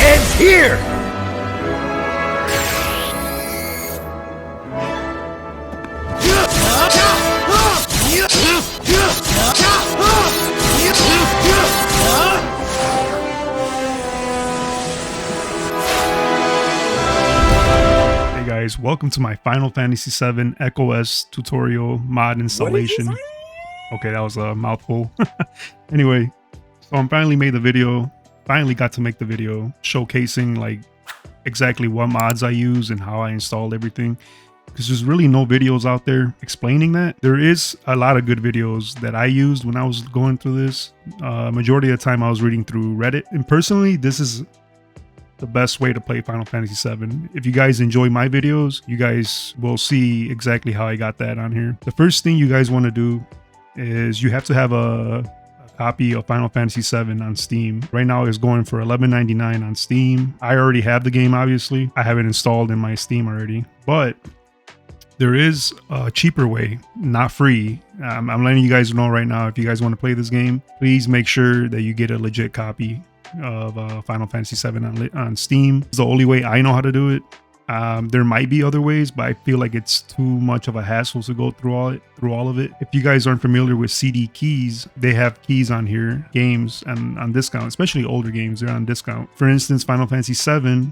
ends here! Hey guys, welcome to my Final Fantasy VII Echo S tutorial mod installation. Okay, that was a mouthful. Anyway, so I finally made the video. Finally got to make the video showcasing like exactly what mods I use and how I installed everything. Because there's really no videos out there explaining that. There is a lot of good videos that I used when I was going through this. Majority of the time I was reading through Reddit. And personally, this is the best way to play Final Fantasy VII. If you guys enjoy my videos, you guys will see exactly how I got that on here. The first thing you guys want to do is you have to have a copy of Final Fantasy VII on Steam. Right now it's going for $11.99 on Steam. I already have the game, obviously. I have it installed in my Steam already, but there is a cheaper way, not free. I'm letting you guys know right now, if you guys want to play this game, please make sure that you get a legit copy of Final Fantasy VII on Steam. It's the only way I know how to do it. There might be other ways, but I feel like it's too much of a hassle to go through all of it. If you guys aren't familiar with CD keys, they have keys on here, games and on discount, especially older games, they're on discount. For instance, Final Fantasy VII,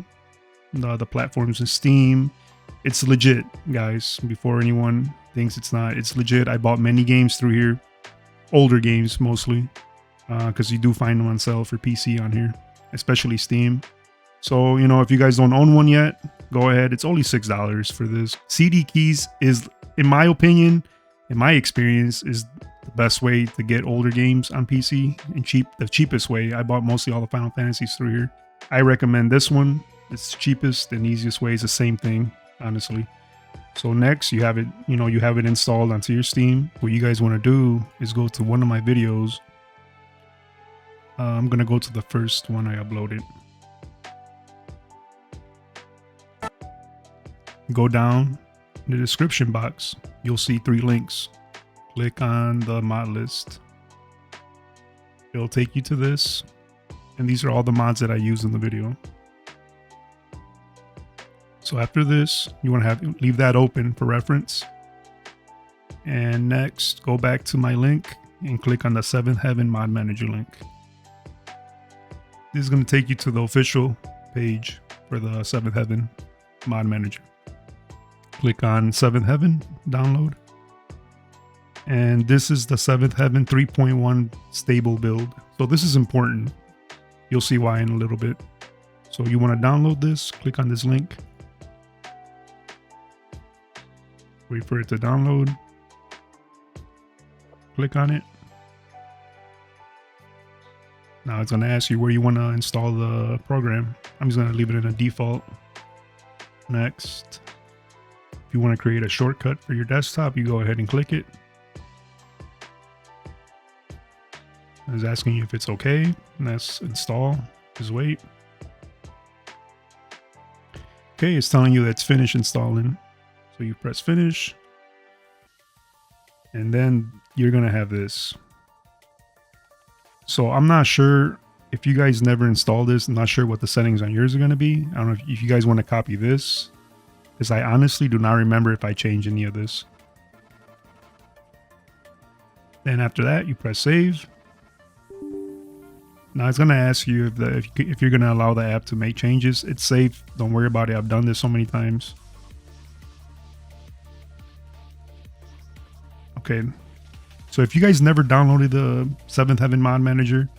the platforms in Steam, it's legit, guys. Before anyone thinks it's not, it's legit. I bought many games through here, older games mostly, because you do find them on sale for PC on here, especially Steam. So, you know, if you guys don't own one yet, go ahead. It's only $6 for this. CD keys is, in my opinion, in my experience, is the best way to get older games on PC and the cheapest way. I bought mostly all the Final Fantasies through here. I recommend this one. It's the cheapest and easiest way. Is the same thing, honestly. So next, you have it installed onto your Steam. What you guys want to do is go to one of my videos. I'm gonna go to the first one I uploaded. Go down in the description box. You'll see 3 links. Click on the mod list. It'll take you to this. And these are all the mods that I use in the video. So after this, you want to leave that open for reference. And next, go back to my link and click on the 7th Heaven Mod Manager link. This is going to take you to the official page for the 7th Heaven Mod Manager. Click on 7th Heaven, download. And this is the 7th Heaven 3.1 stable build. So this is important. You'll see why in a little bit. So you want to download this, click on this link. Wait for it to download. Click on it. Now it's going to ask you where you want to install the program. I'm just going to leave it in a default. Next. If you want to create a shortcut for your desktop, you go ahead and click it. It's asking you if it's okay. And that's install. Just wait. Okay, it's telling you that it's finished installing. So you press finish. And then you're going to have this. So I'm not sure if you guys never installed this. I'm not sure what the settings on yours are going to be. I don't know if you guys want to copy this, because I honestly do not remember if I changed any of this. Then after that, you press save. Now it's going to ask you if you're going to allow the app to make changes. It's safe. Don't worry about it. I've done this so many times. Okay. So if you guys never downloaded the 7th Heaven Mod Manager,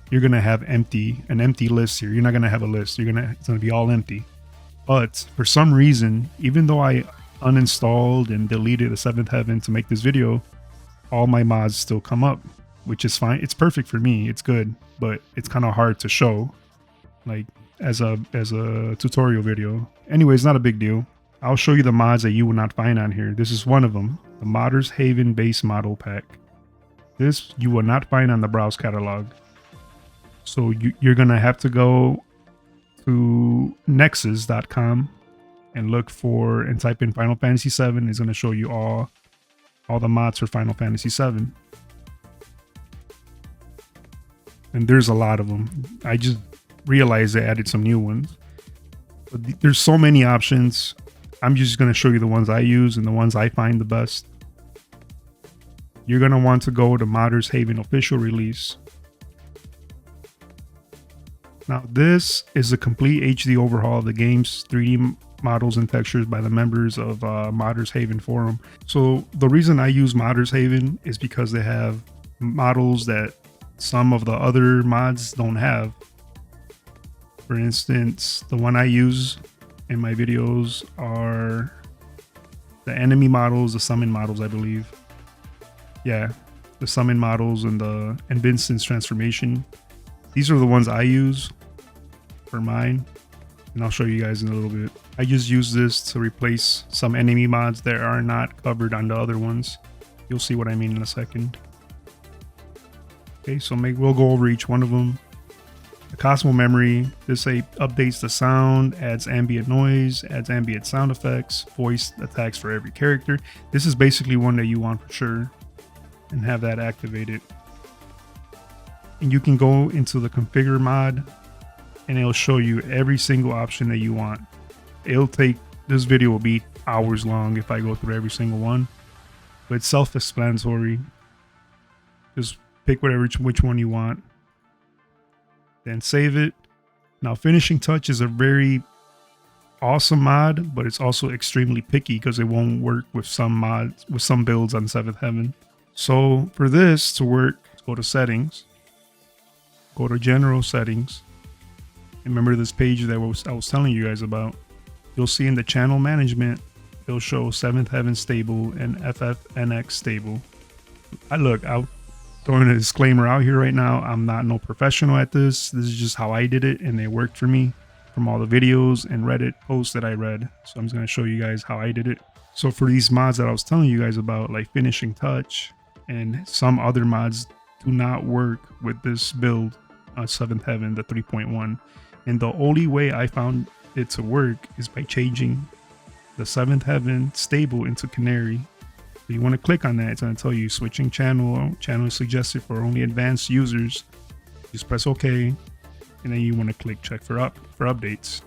you're going to have an empty list here. You're not going to have a list. It's going to be all empty. But for some reason, even though I uninstalled and deleted the 7th Heaven to make this video, all my mods still come up, which is fine. It's perfect for me. It's good, but it's kind of hard to show like as a tutorial video. Anyway, it's not a big deal. I'll show you the mods that you will not find on here. This is one of them, the Modder's Haven Base Model Pack. This you will not find on the browse catalog. So you're going to have to go to nexus.com and look for and type in Final Fantasy VII. It's going to show you all the mods for Final Fantasy VII. And there's a lot of them. I just realized they added some new ones. But there's so many options. I'm just going to show you the ones I use and the ones I find the best. You're going to want to go to Modders Haven official release. Now this is a complete HD overhaul of the game's 3D models and textures by the members of Modders Haven forum. So the reason I use Modders Haven is because they have models that some of the other mods don't have. For instance, the one I use in my videos are the enemy models, the summon models, I believe. Yeah, the summon models and the Vincent's transformation. These are the ones I use for mine, and I'll show you guys in a little bit. I just use this to replace some enemy mods that are not covered on the other ones. You'll see what I mean in a second. Okay, so we'll go over each one of them. The Cosmo Memory, this updates the sound, adds ambient noise, adds ambient sound effects, voice attacks for every character. This is basically one that you want for sure, and have that activated. And you can go into the configure mod, and it'll show you every single option that you want. This video will be hours long if I go through every single one, but it's self-explanatory. Just pick which one you want, then save it. Now Finishing Touch is a very awesome mod, but it's also extremely picky because it won't work with some mods, with some builds on 7th Heaven. So for this to work, go to settings, go to general settings. Remember this page that I was telling you guys about. You'll see in the channel management, it'll show 7th Heaven stable and FFNX stable. I'll throw in a disclaimer out here right now. I'm not no professional at this. This is just how I did it, and it worked for me from all the videos and Reddit posts that I read. So I'm just going to show you guys how I did it. So for these mods that I was telling you guys about, like Finishing Touch and some other mods, do not work with this build on 7th Heaven, the 3.1. And the only way I found it to work is by changing the 7th Heaven stable into Canary. So you want to click on that. It's going to tell you switching channel is suggested for only advanced users. Just press OK, and then you want to click check for updates.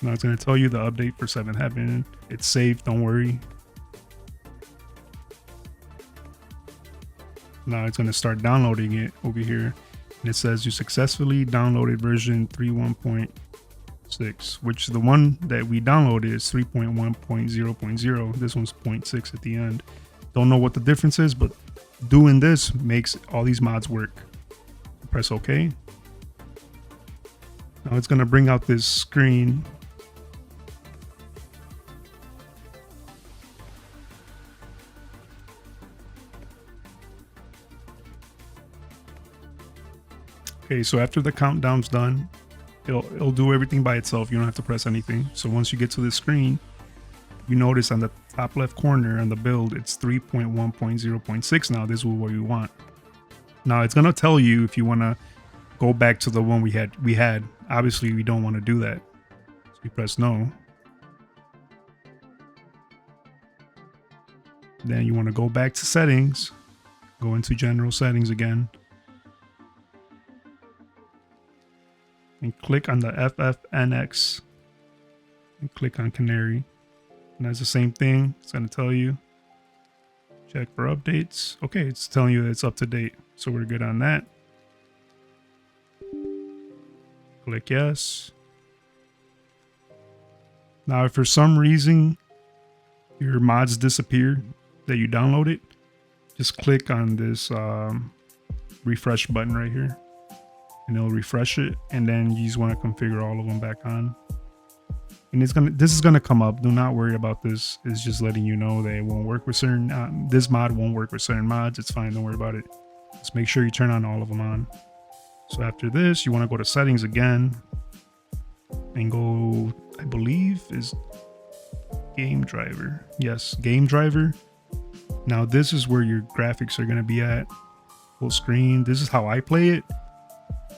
Now it's going to tell you the update for 7th Heaven. It's safe, don't worry. Now it's going to start downloading it over here. And it says you successfully downloaded version 3.1.6, which the one that we downloaded is 3.1.0.0. This one's 0.6 at the end. Don't know what the difference is, but doing this makes all these mods work. Press OK. Now it's going to bring out this screen. Okay, so after the countdown's done, it'll do everything by itself. You don't have to press anything. So once you get to this screen, you notice on the top left corner on the build, it's 3.1.0.6 now. This is what we want. Now it's gonna tell you if you wanna go back to the one we had. Obviously, we don't want to do that. So you press no. Then you want to go back to settings, go into general settings again, and click on the FFNX and click on Canary. And that's the same thing. It's going to tell you check for updates. Okay, it's telling you that it's up to date, so we're good on that. Click yes. Now if for some reason your mods disappear that you downloaded, just click on this refresh button right here, and it'll refresh it, and then you just want to configure all of them back on. And this is gonna come up. Do not worry about this. It's just letting you know that it won't work with certain this mod won't work with certain mods. It's fine, don't worry about it. Just make sure you turn on all of them on. So after this, you want to go to settings again and go, I believe is game driver. Yes, game driver. Now this is where your graphics are going to be at, full screen. This is how I play it.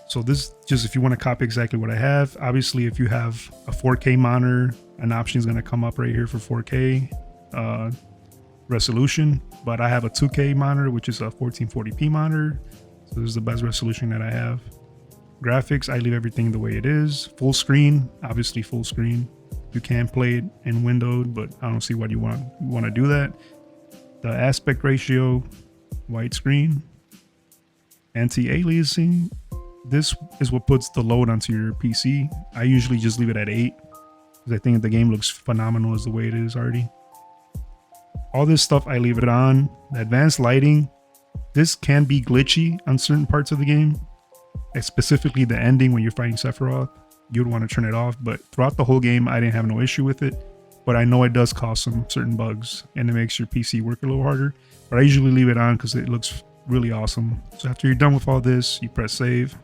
So this just if you want to copy exactly what I have. Obviously, if you have a 4K monitor, an option is going to come up right here for 4K resolution. But I have a 2K monitor, which is a 1440p monitor. So this is the best resolution that I have. Graphics, I leave everything the way it is. Full screen, obviously full screen. You can play it in windowed, but I don't see why you want to do that. The aspect ratio, widescreen. Anti-aliasing, this is what puts the load onto your PC. I usually just leave it at 8 because I think the game looks phenomenal as the way it is already. All this stuff I leave it on. The advanced lighting, this can be glitchy on certain parts of the game, specifically the ending when you're fighting Sephiroth. You'd want to turn it off, but throughout the whole game I didn't have no issue with it, but I know it does cause some certain bugs and it makes your PC work a little harder, but I usually leave it on because it looks really awesome. So after you're done with all this, you press save.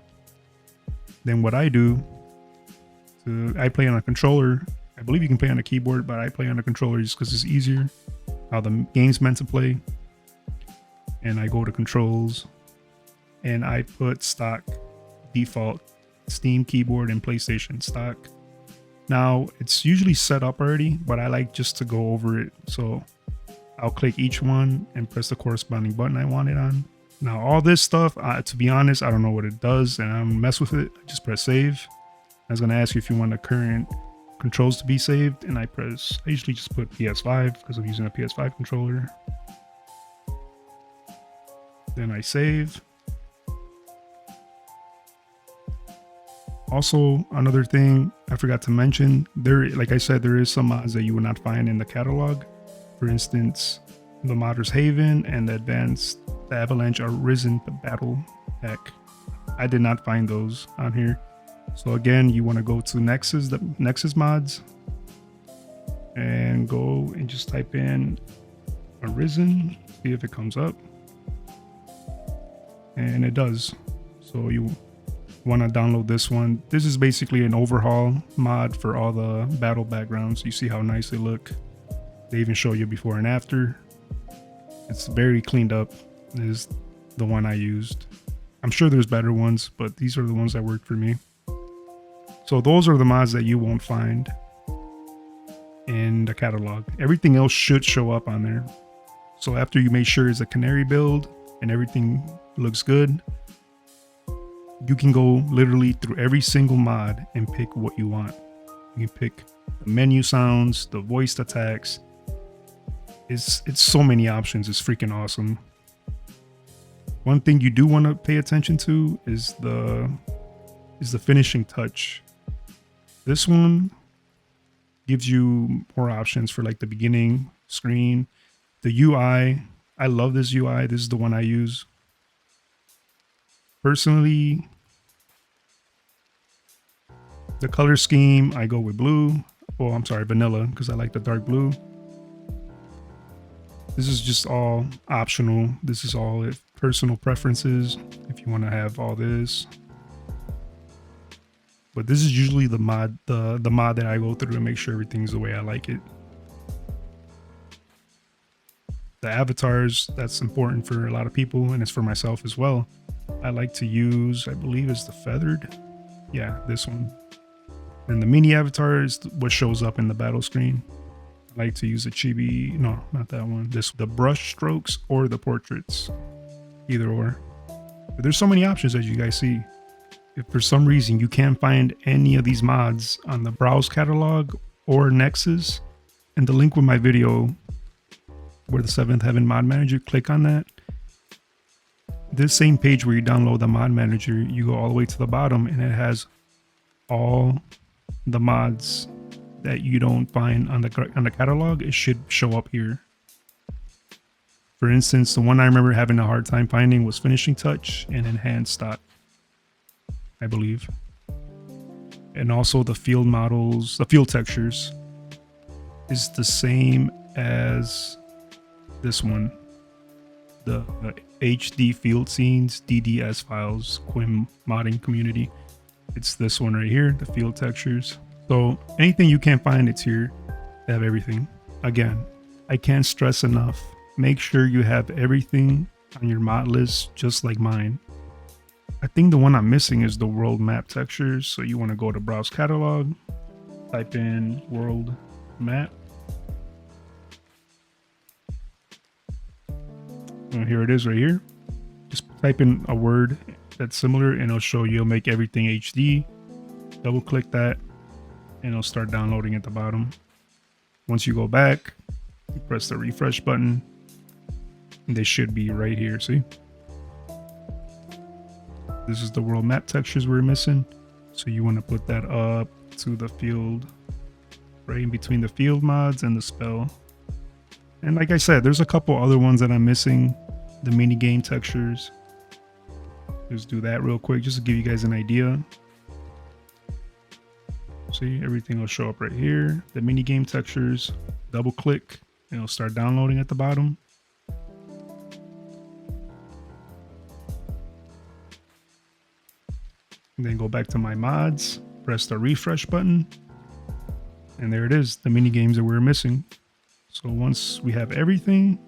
Then what I do, I play on a controller. I believe you can play on a keyboard, but I play on a controller just because it's easier how the game's meant to play. And I go to controls and I put stock default Steam keyboard and PlayStation stock. Now it's usually set up already, but I like just to go over it. So I'll click each one and press the corresponding button I want it on. Now all this stuff, to be honest, I don't know what it does and I don't mess with it. I just press save. I was going to ask you if you want the current controls to be saved, and I usually just put PS5 because I'm using a PS5 controller. Then I save. Also, another thing I forgot to mention, like I said, there is some mods that you will not find in the catalog. For instance, the Modder's Haven and the Advanced Avalanche Arisen Battle Pack. I did not find those on here. So again, you want to go to the Nexus mods and go and just type in Arisen, see if it comes up. And it does. So you want to download this one. This is basically an overhaul mod for all the battle backgrounds. You see how nice they look. They even show you before and after. It's very cleaned up. This is the one I used. I'm sure there's better ones, but these are the ones that worked for me. So those are the mods that you won't find in the catalog. Everything else should show up on there. So after you make sure it's a canary build and everything looks good, you can go literally through every single mod and pick what you want. You can pick the menu sounds, the voiced attacks. It's so many options. It's freaking awesome. One thing you do want to pay attention to is the finishing touch. This one gives you more options for like the beginning screen. The UI, I love this UI. This is the one I use. Personally, the color scheme, I go with blue. Oh, I'm sorry, vanilla, because I like the dark blue. This is just all optional. This is all personal preferences if you want to have all this. But this is usually the mod that I go through to make sure everything's the way I like it. The avatars, that's important for a lot of people, and it's for myself as well. I like to use, I believe it's the feathered. Yeah, this one. And the mini avatar is what shows up in the battle screen. I like to use the chibi, no, not that one. The brush strokes or the portraits, either or. But there's so many options as you guys see. If for some reason you can't find any of these mods on the browse catalog or Nexus, and the link with my video where the 7th Heaven mod manager, click on that. This same page where you download the mod manager, you go all the way to the bottom and it has all the mods that you don't find on the catalog. It should show up here. For instance, the one I remember having a hard time finding was Finishing Touch and Enhanced Stock, I believe. And also the field models, the field textures is the same as this one. The HD field scenes, DDS files, Quim modding community. It's this one right here, the field textures. So anything you can't find, it's here. They have everything. Again, I can't stress enough. Make sure you have everything on your mod list, just like mine. I think the one I'm missing is the world map textures. So you want to go to browse catalog, type in world map. And here it is right here. Just type in a word that's similar, and it'll show you'll make everything HD. Double click that and it'll start downloading at the bottom. Once you go back, you press the refresh button and they should be right here. See, this is the world map textures we're missing, so you want to put that up to the field, right in between the field mods and the spell. And like I said, there's a couple other ones that I'm missing. The mini game textures, just do that real quick just to give you guys an idea. See, everything will show up right here. The mini game textures, double click and it'll start downloading at the bottom. And then go back to my mods, press the refresh button, and there it is, the mini games that we're missing. So once we have everything,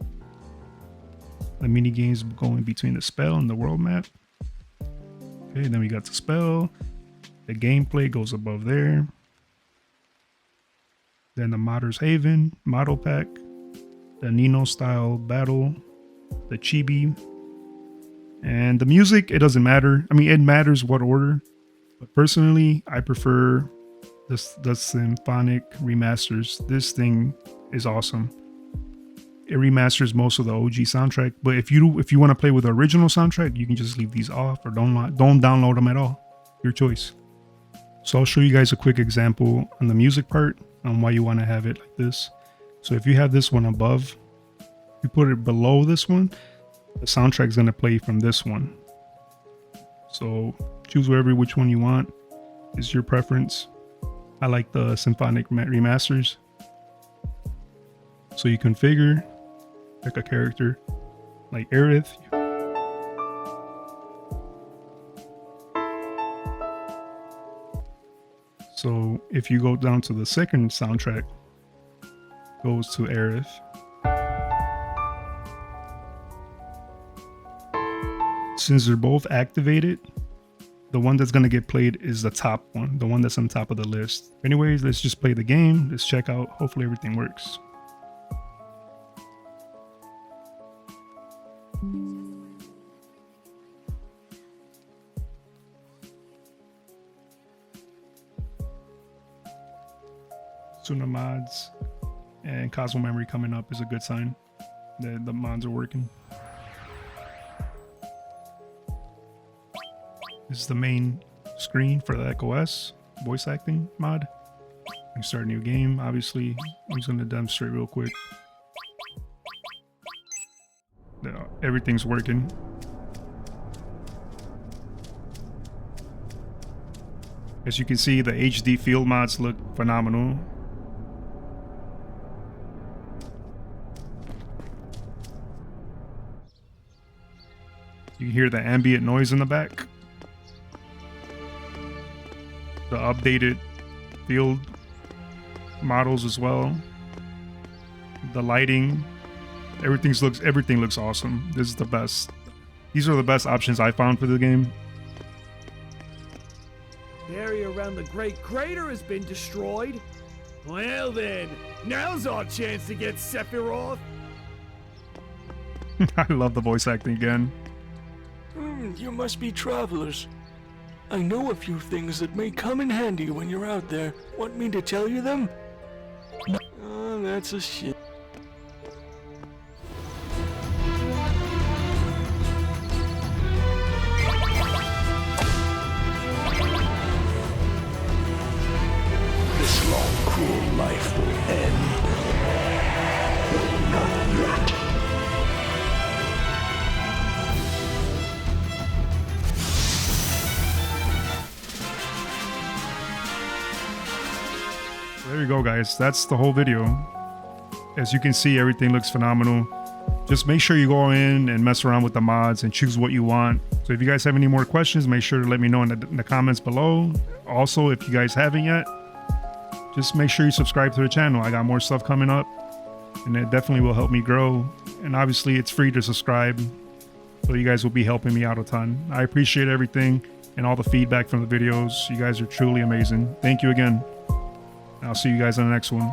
the mini games go in between the spell and the world map. Okay, then we got the spell. The gameplay goes above there. Then the Modder's Haven, Model Pack, the Nino style battle, the Chibi, and the music, it doesn't matter. I mean, it matters what order, but personally, I prefer the symphonic remasters. This thing is awesome. It remasters most of the OG soundtrack, but if you want to play with the original soundtrack, you can just leave these off or don't download them at all. Your choice. So I'll show you guys a quick example on the music part on why you want to have it like this. So if you have this one above, you put it below this one, the soundtrack is going to play from this one. So choose which one you want. It's your preference. I like the symphonic remasters. So you configure, pick a character like Aerith. So if you go down to the second soundtrack, goes to Aerith. Since they're both activated, the one that's going to get played is the top one, the one that's on top of the list. Anyways, let's just play the game. Let's check out. Hopefully everything works. Tsunamods and Cosmo Memory coming up is a good sign that the mods are working. This is the main screen for the Echo S voice acting mod. You can start a new game. Obviously, I'm just going to demonstrate real quick. Everything's working. As you can see, the HD field mods look phenomenal. You can hear the ambient noise in the back. The updated field models as well. The lighting, everything looks awesome. This is the best. These are the best options I found for the game. The area around the Great Crater has been destroyed. Well then, now's our chance to get Sephiroth. I love the voice acting again. You must be travelers. I know a few things that may come in handy when you're out there. Want me to tell you them? Oh, that's a shit. This long, cruel life will end. Not yet. There you go, guys. That's the whole video. As you can see, everything looks phenomenal. Just make sure you go in and mess around with the mods and choose what you want. So if you guys have any more questions, make sure to let me know in the comments below. Also, if you guys haven't yet, just make sure you subscribe to the channel. I got more stuff coming up and it definitely will help me grow. And obviously it's free to subscribe, so you guys will be helping me out a ton. I appreciate everything and all the feedback from the videos. You guys are truly amazing. Thank you again. I'll see you guys on the next one.